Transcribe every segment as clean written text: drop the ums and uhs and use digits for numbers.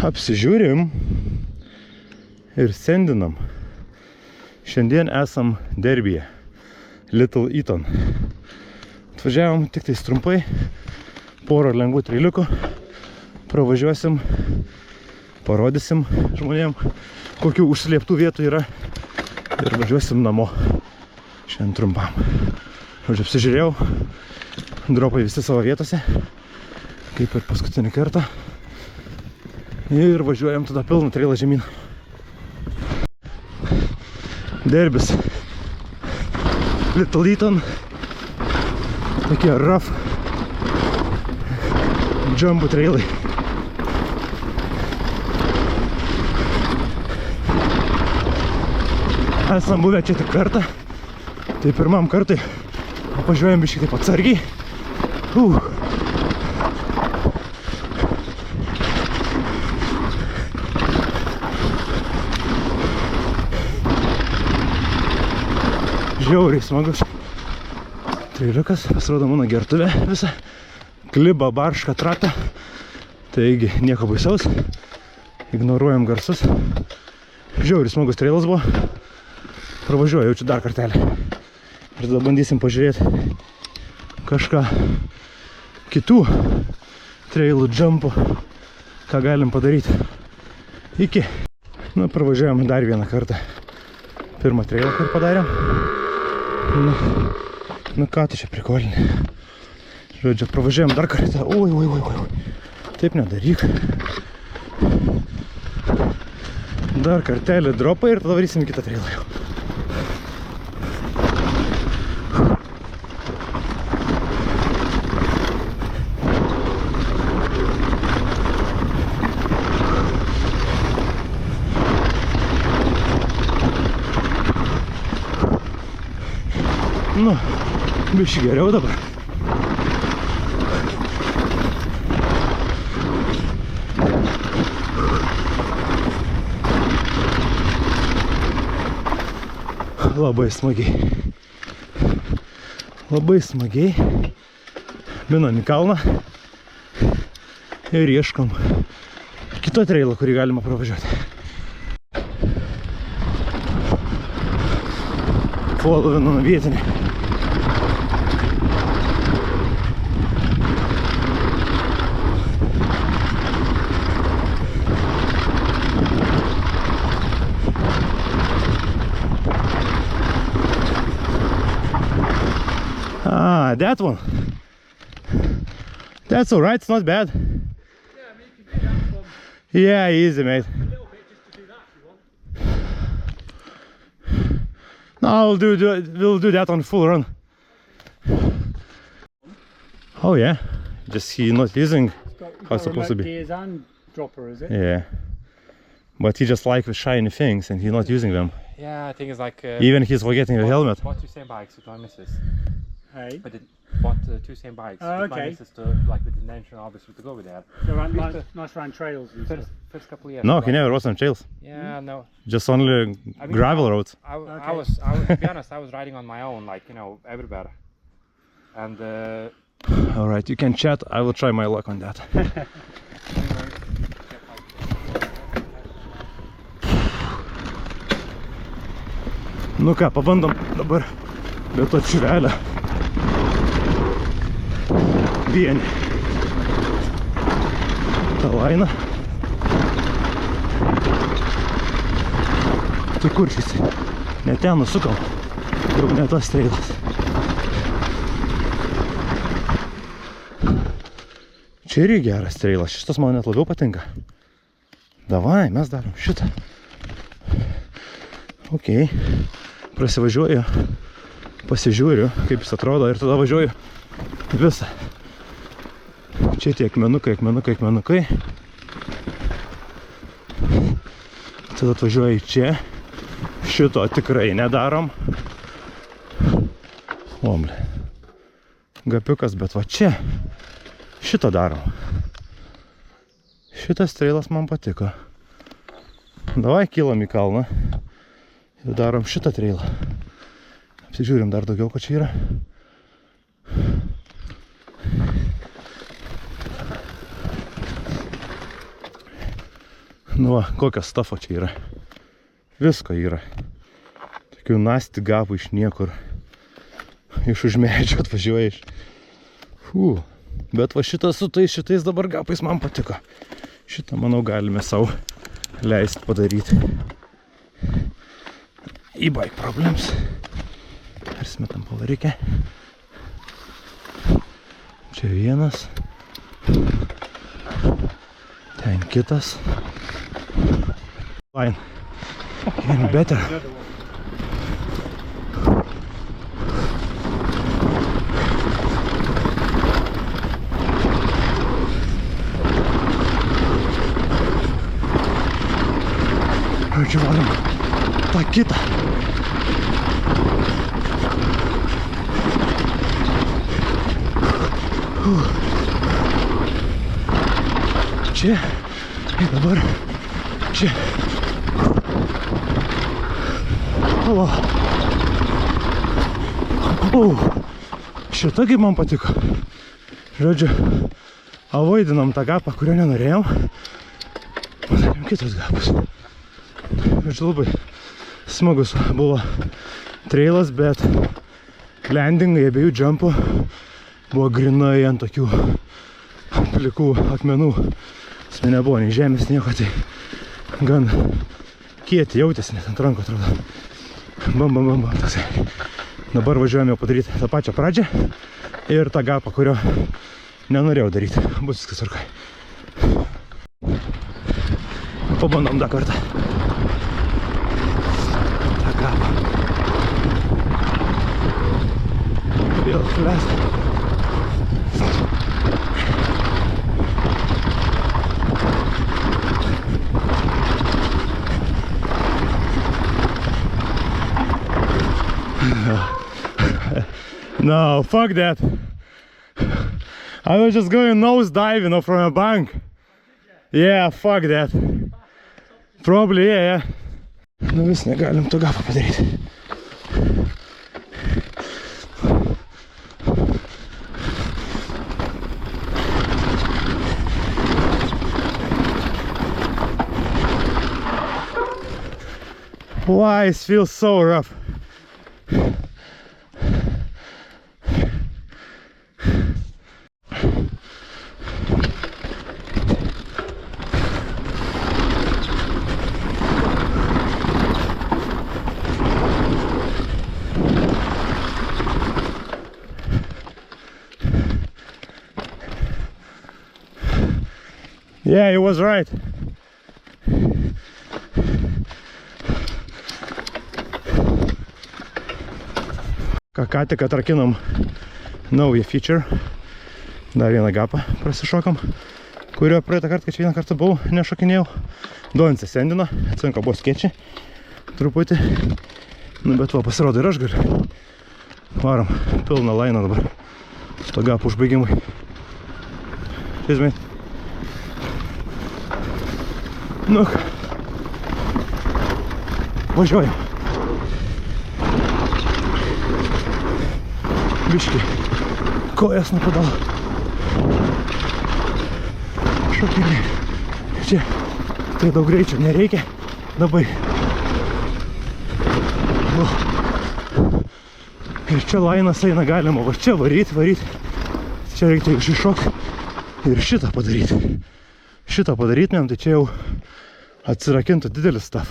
Apsižiūrim ir sendinam. Šiandien esam derbyje. Little Eton. Atvažiavom tik tais trumpai, porą lengvų trailiukų. Pravažiuosim, parodysim žmonėm, kokių užslėptų vietų yra. Ir važiuosim namo. Šiandien trumpam. Žodžiu, apsižiūrėjau. Dropai visi savo vietose. Kaip ir paskutinį kartą. Ir važiuojam tada pilną trailą žemyn. Derbis. Little Eton. Tokie rough jumbo trailai. Esam buvę čia tik kartą. Tai pirmam kartui važiuojam biškį taip atsargiai. Žiauriai smagus trailiukas, pasirodo mano gertuvė visa, kliba, barška, trata, taigi nieko baisaus, ignoruojam garsus. Žiauriai smagus trailas buvo, pravažiuoju jaučiu dar kartelį ir tada bandysim pažiūrėti kažką kitų trailų, jumpų, ką galim padaryti. Iki. Nu, pravažiuojam dar vieną kartą pirmą trailą, kur padarėm. Nu ką tai čia prikolinė. Žodžiu, pravažiuojam dar kartą. Oi. Taip nedaryk. Dar kartelį dropą ir tada varysim kitą trailą jau. Nu, biškį geriau dabar. Labai smagiai. Labai smagiai. Minam į kalną. Ir ieškom kito trailo, kurį galima pravažiuoti. Followinu vietinį. That one. That's alright, it's not bad. Yeah, I mean, you can do that from Yeah, easy, mate. a little bit just to do that if you want. No, we'll do that on full run. Oh yeah, just he not using how it's supposed to be. Gears and dropper, is it? Yeah, but he just like the shiny things and he's not using them. Yeah, I think it's like... Even he's forgetting the helmet. Bought two same bikes with my missus. Hey. I bought two same bikes with my okay. missus to, like, with the intention obviously to go with that. So around, nice round trails and stuff. First couple of years. No, he never was on trails. Yeah, no. Just only I mean, gravel roads. I Okay. was, to be honest, I was riding on my own, like, you know, everywhere. And All right, you can chat. I will try my luck on that. Nu ką, pabandom dabar be to čiurelio. Vienį. Ta laina. Tai kur šis? Ne ten nusukam. Jau ne tas trailas. Čia irgi geras trailas. Šitas man net labiau patinka. Davai, mes darom šitą. Ok. Prasivažiuoju. Pasižiūriu, kaip jis atrodo ir tada važiuoju visą. Čia tie akmenukai. Tada atvažiuoju čia. Šito tikrai nedarom. Omlė. Gapiukas, bet va čia. Šitą darom. Šitas trailas man patiko. Davai kylam į kalną. Ir darom šitą trailą. Apsižiūrim dar daugiau, ko čia yra. Nu va, kokio stafo čia yra. Visko yra. Tokių nasti gavų iš niekur. Iš už medžio atvažiuoja iš. Bet va šitas su šitais dabar gapais man patiko. Šitą, manau, galime savo leisti padaryti. E-bike problems. Persmetam pavarikė. Čia vienas. Ten kitas. Fine. Getting better. Žodžiu, varom tą kitą. Čia ir dabar čia. Šitą kaip man patiko. Žodžiu, avoidinam tą gapą, kurio nenorėjom. Padarėm kitus gapus. Žodžiu, labai smagus buvo trailas, bet landingai abiejų jumpų buvo grinai ant tokių plikų akmenų. Esmė nebuvo nei žemės, nieko, tai gan kieti jautėsi, net ant rankų atrodo. Bam, tasai. Dabar važiuojame jau padaryti tą pačią pradžią ir tą gapą, kurio nenorėjau daryti. Bus viskas tvarkoj. Pabandom dar kartą. Tą gapą. Vėl fles. No, fuck that. I was just going nose diving from a bank. Yeah, fuck that. Probably, yeah. Nu vis negalim to gapą padaryti. Why it feels so rough? Yeah, he was right. Ką tik atrakinom naują feature. Dar vieną gapą prasišokam, kurio praeitą kartą, kai čia vieną kartą buvau, nešokinėjau. Doinsas sendino, atsinko buvo skėčiai truputį. Nu, bet va, pasirodo ir aš galiu. Varom, pilną lainą dabar. To gapų užbaigimui. Cheers, mate. Nu, važiuojam. Biški kojas nuo pedalo. Šokiniai. Čia tai daug greičio nereikia. Labai. Ir čia lainas eina galima. Va čia varyti. Čia reikia iššokti ir šitą padaryti. Šitą padarytumėm, tai čia jau atsirakintų didelis stuff.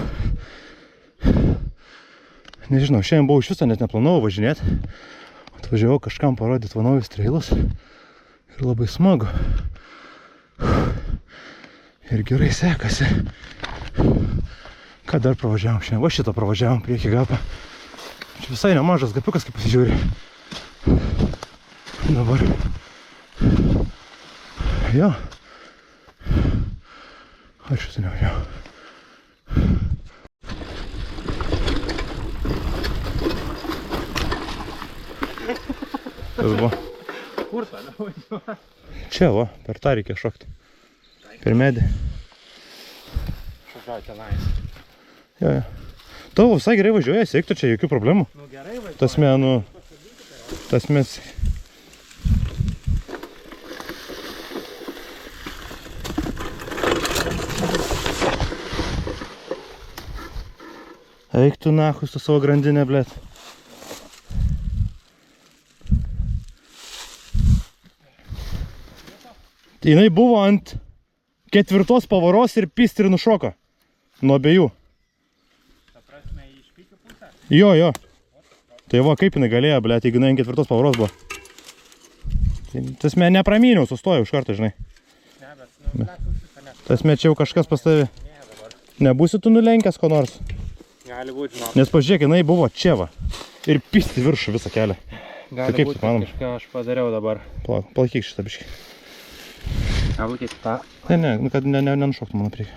Nežinau, šiandien buvau iš viso net neplanavau važinėti. Atvažiavau kažkam parodyti va naujus trailus. Ir labai smagu. Ir gerai sekasi. Ką dar pravažiavom šiandien? Va šitą pravažiavom priekį gapą. Čia visai nemažas gapiukas, kaip pasižiūri. Dabar. Jo. Aš šitą nevažiavau. Kas buvo? Kur tą nevažiuoja? Čia va, per tą reikia šokti. Per medį. Šokiauti tenais. Jo. Tavo visai gerai važiuoja, siektų čia jokių problemų. Nu gerai važiuoja. Tasme, tasmės. Eik tu nachui su savo grandinė, blėt. Jinai buvo ant 4 pavaros ir pistri nušoko. Nuo abiejų. Ta prasme, į špykių pusę? Jo. Tai va, kaip jinai galėjo, blėt, jeigu jinai ant 4 pavaros buvo. Tasme, nepramyniau, sustojau iš karto, žinai. Ne, bet, blėt, užsikanės. Tasme, čia jau kažkas pas tavi. Ne, dabar. Nebūsi tu nulenkęs ko nors. Gali būti, žinok. Nes pažiūrėk, jinai buvo čia va. Ir pisti viršų visą kelią. Gali kaip būti, tu manom? kažką aš padariau dabar. Palaikyk šitą biškį. Galbūt tą. Ne, kad nenušoktų mano priekį.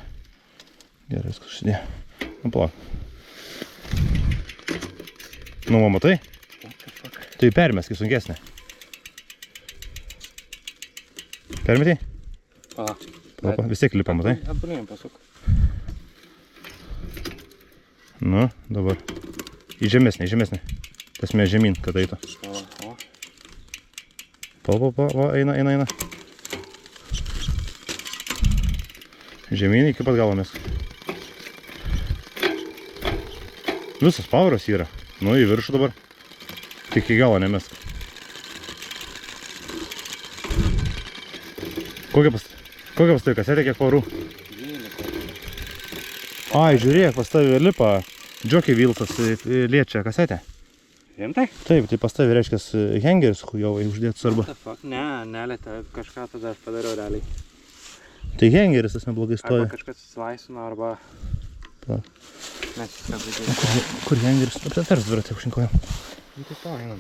Gerai, viskas užsidėjo. Nu, palauk. Nu, va, matai? Tai permesk į sunkesnę. Permetei? Pala. Vis tiek lipa, matai? Apulėjim pasuk. Nu, dabar. Į žemesnį. Tasme žemyn, kad eitų. Va, eina. Žemyn iki pat galo mes. Visas poweras yra. Nu, į viršų dabar. Tik į galą nemesk. Kokia pas tai kasetė, kiek porų? Ai, žiūrėk, pas tavį lipa Jockey Wheelsas liečia kasetę. Rimtai? Taip, tai pas tavį reiškia hengeris chujovai uždėti svarbu. Ne, nelietė, kažką tada aš padariau realiai. Tai hengeris tas neblogai stovi. Arba kažkas susilaisino, arba... Pa. Mes viską žaidėjom. Kur hengeris? Aptars dviratį aukštinkojam. Tai to, einam.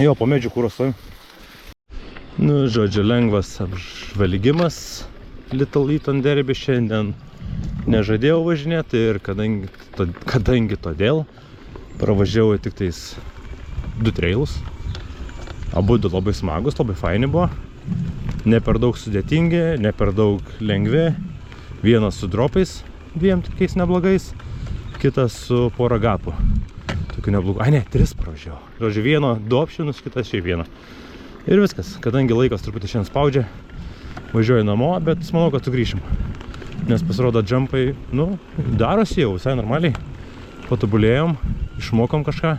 Jo, po medžių kūros stovi. Nu, žodžiu, lengvas apžvalgimas Little Eaton derby šiandien. Nežadėjau važinėti ir kadangi todėl pravažiavau tik tais 2 trailus. Abudu labai smagus, labai faini buvo. Ne per daug sudėtingi, ne per daug lengvi. Vienas su dropais, 2 tokiais neblogais, kitas su pora gapų. Tokių neblogų. Ai ne, 3 pravažiavau. Žodžiu, vieno 2 opšinus, kitas šiaip vieną. Ir viskas, kadangi laikas truputį šiandien spaudžia, važiuoju namo, bet manau, kad sugrįšim. Nes pasirodo džampai, nu, darosi jau visai normaliai. Patobulėjom, išmokom kažką.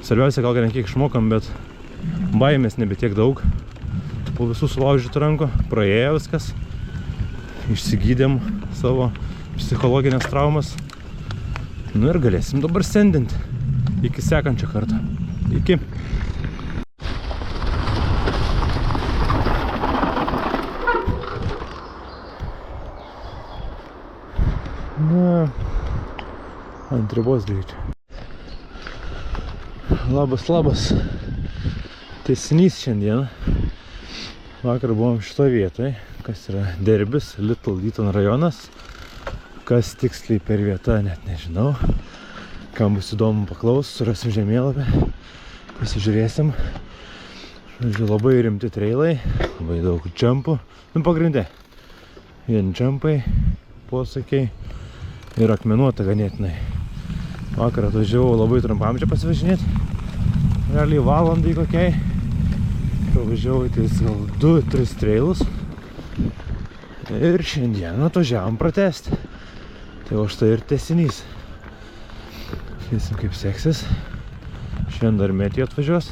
Svarbiausia, gal ne kiek išmokom, bet baimės nebe tiek daug. Po visų sulaužytų rankų praėjo viskas. Išsigydėm savo psichologinės traumas. Nu ir galėsim dabar sendinti. Iki sekančio karto. Iki. Na, ant ribos greičio. Labas. Tęsinys šiandien. Vakar buvom šito vietoje, kas yra derbis, Little Eaton rajonas. Kas tiksliai per vietą, net nežinau. Kam bus įdomu paklaus, surasim žemėlapį, pasižiūrėsim. Žodžiu, labai rimti trailai, labai daug džampų. Nu, pagrindė. Vien džampai, posakiai ir akmenuota ganėtinai. Vakar atvažiavau labai trumpam čia pasivažinėti. Realiai valandai kokiai. Pravažiavau tais gal 2-3 trailus. Ir šiandien atvažiavom pratęsti. Tai o štai ir tęsinys. Žiūrėsim kaip seksis. Šiandien dar Metį atvažiuos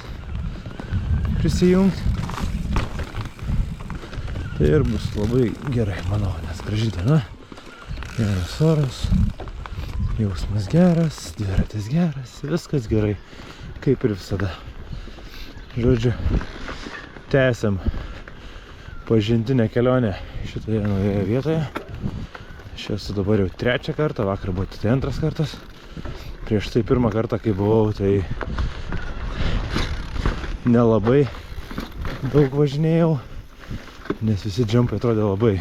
prisijungti. Tai ir bus labai gerai, manau, nes graži diena. Geras oras, jausmas geras, dviratis geras, viskas gerai, kaip ir visada. Žodžiu, tęsiam pažintinę kelionę šitoje naujoje vietoje. Aš esu dabar jau 3 kartą, vakar buvo tik 2 kartas. Prieš tai 1 kartą, kai buvau, tai nelabai daug važinėjau, nes visi džampai atrodė labai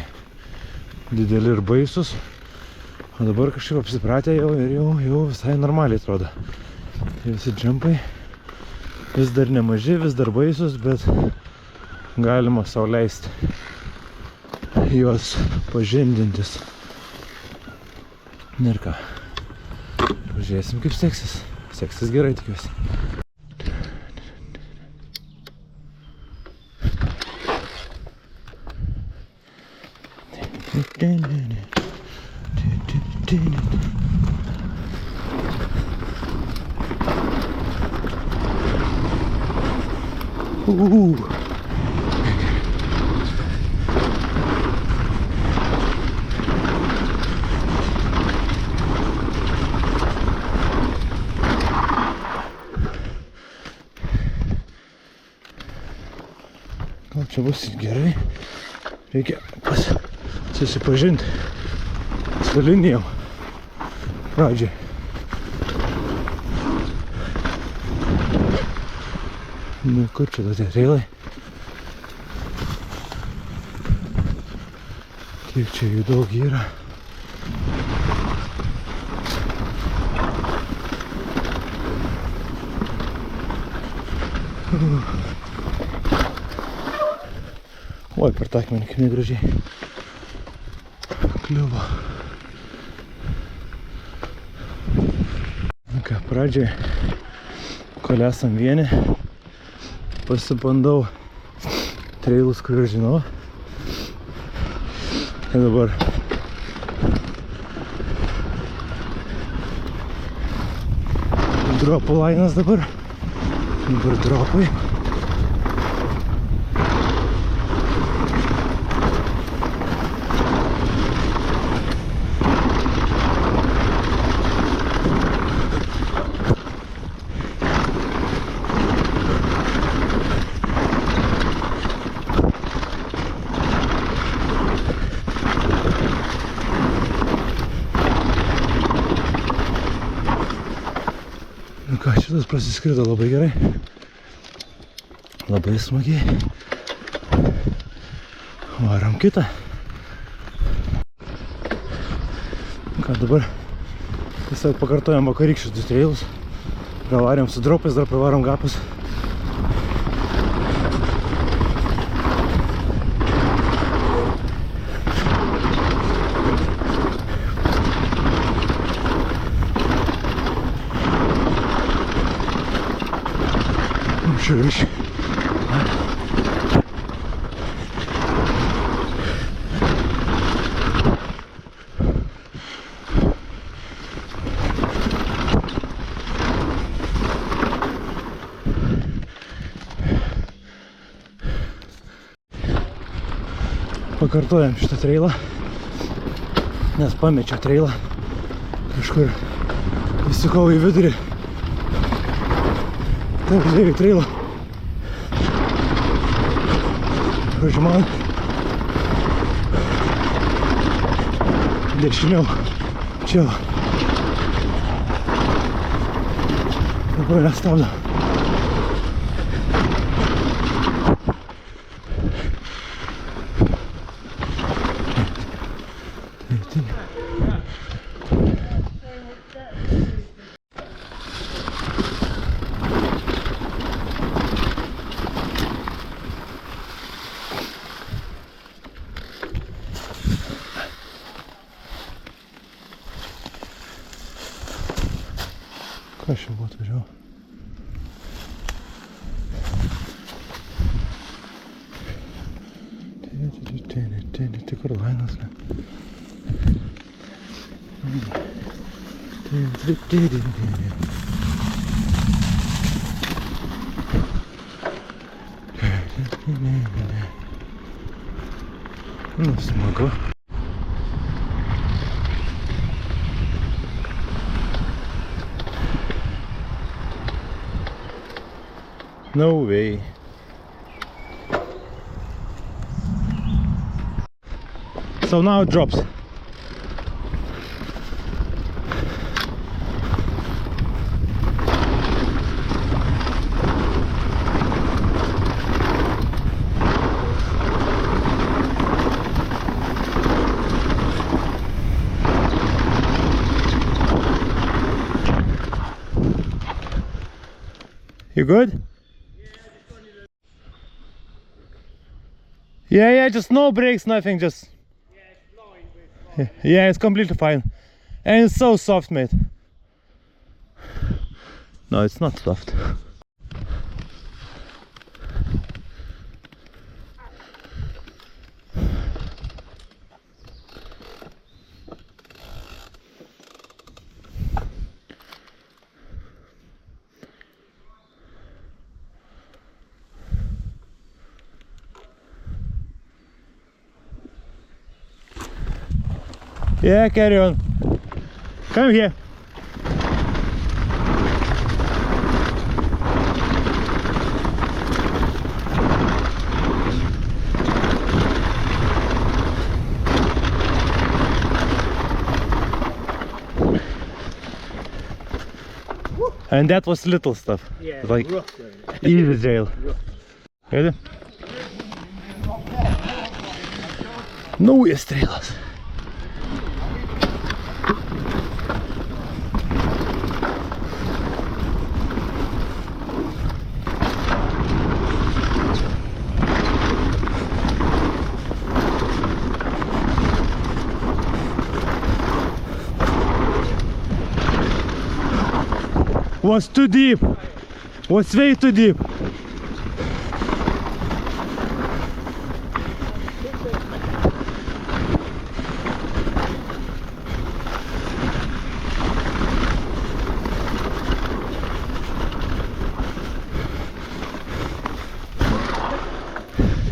dideli ir baisus. O dabar kažkaip apsipratę jau ir jau visai normaliai atrodo. Tai visi džampai vis dar nemaži, vis dar baisus, bet galima sau leisti juos pažindintis. Ir ką, pažiūrėsim kaip seksis. Seksis gerai, tikiuosi. Gal čia bus gerai. Reikia susipažinti su linijom pradžiai. Nu, kur čia tie trailai? Kiek čia jų daug yra? Oi, per tą akmenį kaip negražiai kliuvo. Ką, pradžiai, kol esam vieni, pasibandau trailus, kuriuos žinau. Ir dabar dropų lainas dabar dropai. Nu ką, šitas prasiskrido labai gerai. Labai smagiai. Varom kitą. Ką, dabar tiesiog pakartojam vakarykščius 2 trailus. Pravarėm su dropais, dar pravarom gapus. Šuriš. Pakartojam šitą trailą, nes pamečiau trailą. Kažkur įsukau į vidurį tarp 2 trailų. Žodžiu, man dešiniau čia dabar nestabdo. Ką aš jau atvažiavau? Tai kur lainas? Nu, smagu. No way. So now it drops. You good? Yeah, just no brakes, nothing, just... Yeah, it's blowing, but it's blowing. Yeah, it's completely fine. And it's so soft, mate. No, it's not soft. Yeah, carry on. Come here. And that was little stuff. Yeah, Like rough. easy jail. Ready? Naujas strėlas. Was too deep. Was way too deep.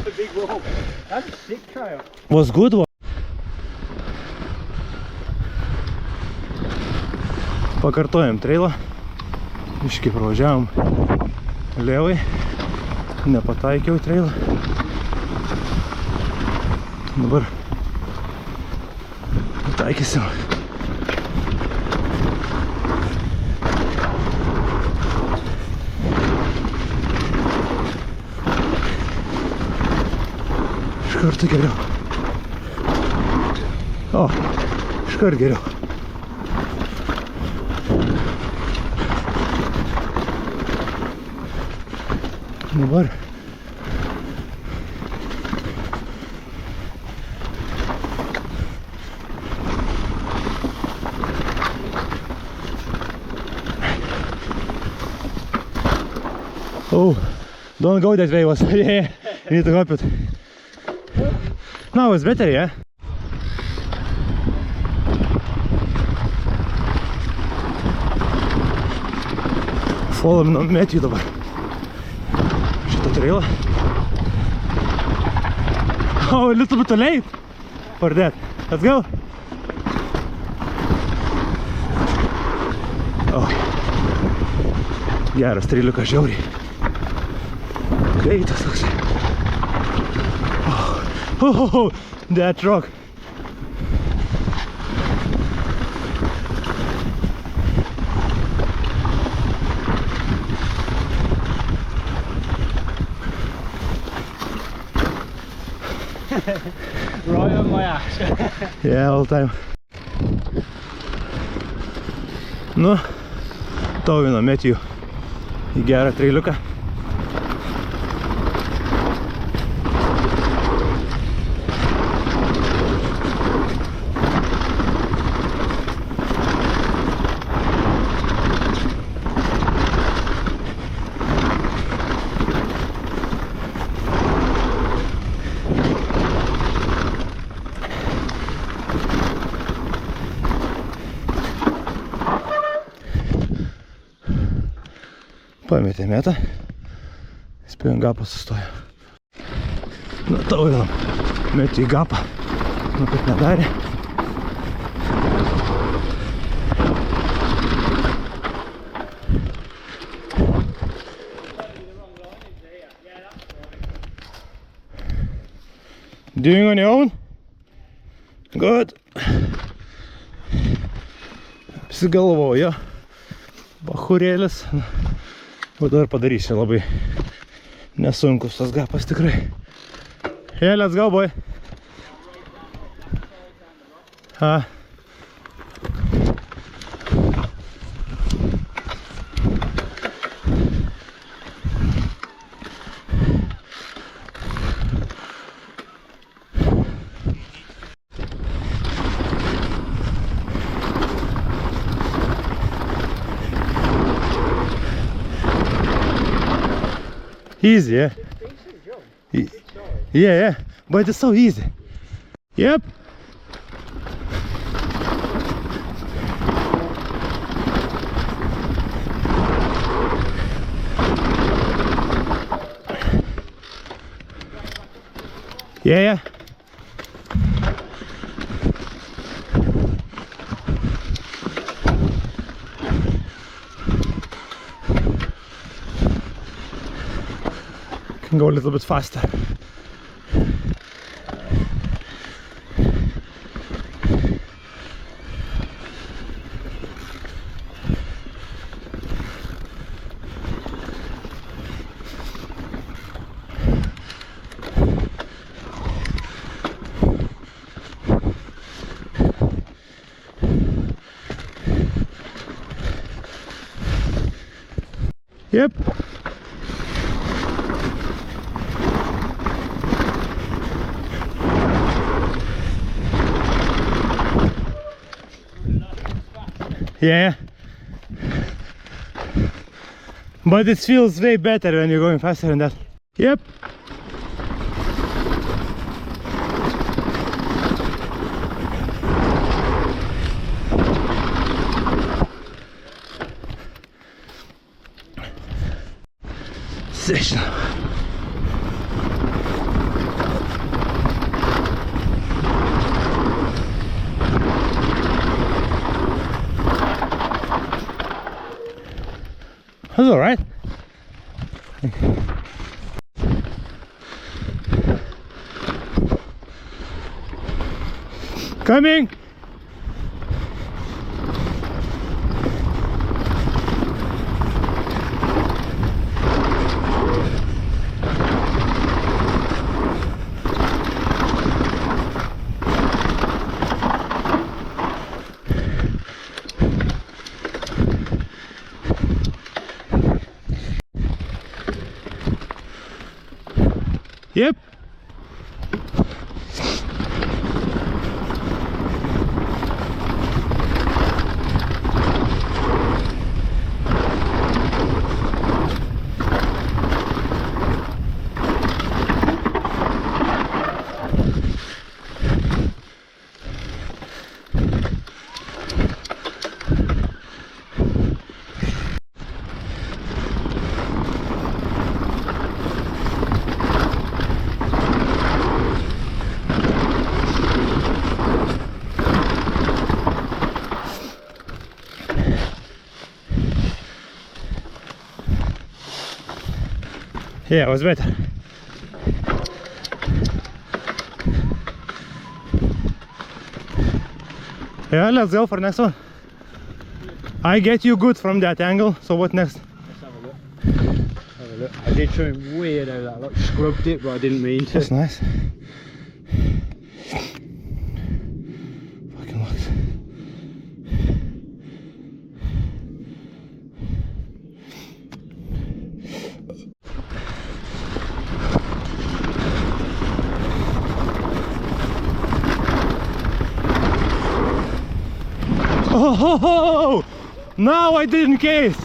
A big rope. That's a sick trail. Was good one. Pakartojam trailą. Iški pravažiavom lėvai. Nepataikiau trailą. Dabar pataikysim. Iš karto geriau. O, iš karto geriau. Dabar oh, don't go that way, was yeah, you need to hop it. Now it's better, yeah? Follow me, met you dabar. Trail. Oh, a little bit too late for that. Let's go. Oh, geras trailiukas žiauriai. Greitas toks. Oh, that rock. Right on my ass. Yeah, all the time. Nu, tauvina Metijų į gerą trailiuką. Pametė metą, spėjom gapą sustojo. Nu, tauvinam, metė į gapą, nu kaip nedarė. Doing on your own? Good. Apsigalvojo, bachurėlis. O dar padarysiu labai nesunkus tas gapas tikrai. Yeah, let's go, boy. Easy, yeah? Yeah, but it's so easy. Yep. Yeah. can go a little bit faster. Yep. Yeah. But it feels way better when you're going faster than that. Yep. Session. That's all right. Coming. Yep. Yeah, it was better. Yeah, let's go for next one. I get you good from that angle, so what next? Let's have a look. Have a look. I did something weird over that, like scrubbed it, but I didn't mean to. That's nice. Fucking looks. Oh, ho, ho. Now I did in case.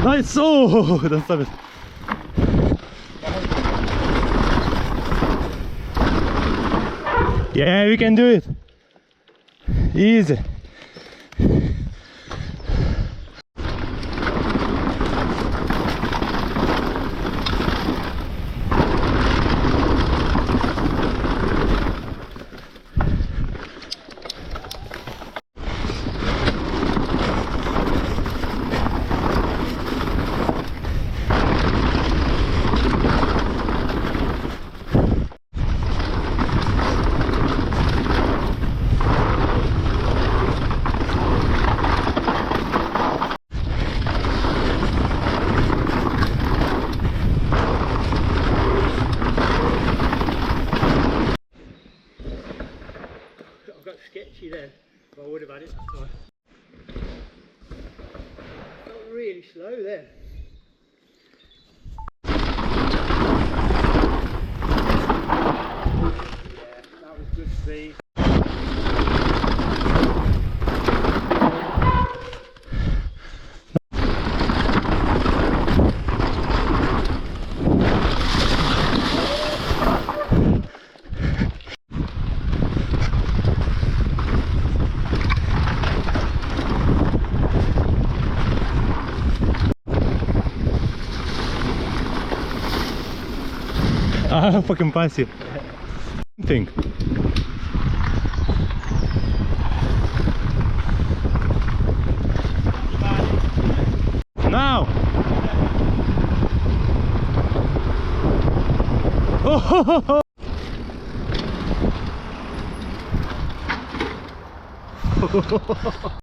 Nice. Oh, don't stop it. Yeah, we can do it. Easy. Sketchy then, but I would have had it that time. Felt really slow then. Yeah, that was good speed. Ah, fucking fancy. Thing. Now. Oh,